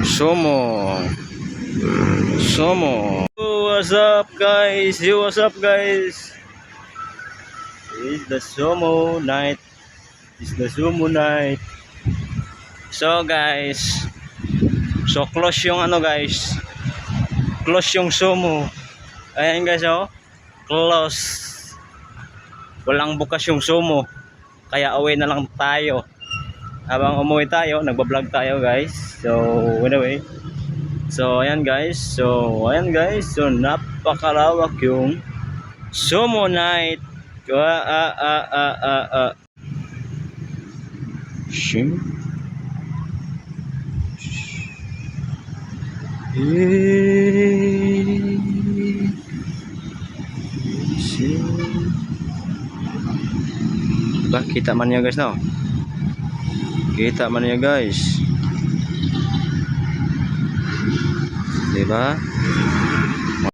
Sumo. Sumo. What's up guys? What's up guys? It's the sumo night. It's the sumo night. So guys, so close yung ano guys. Close yung sumo. Ayan guys oh. Close. Walang bukas yung sumo. Kaya away na lang tayo. Habang umuwi tayo, nagba-vlog tayo guys. So anyway. So ayan guys. So napakalawak yung sumo night. Shim. Diba? Kita man niya guys no? Kita man niya guys. Diba?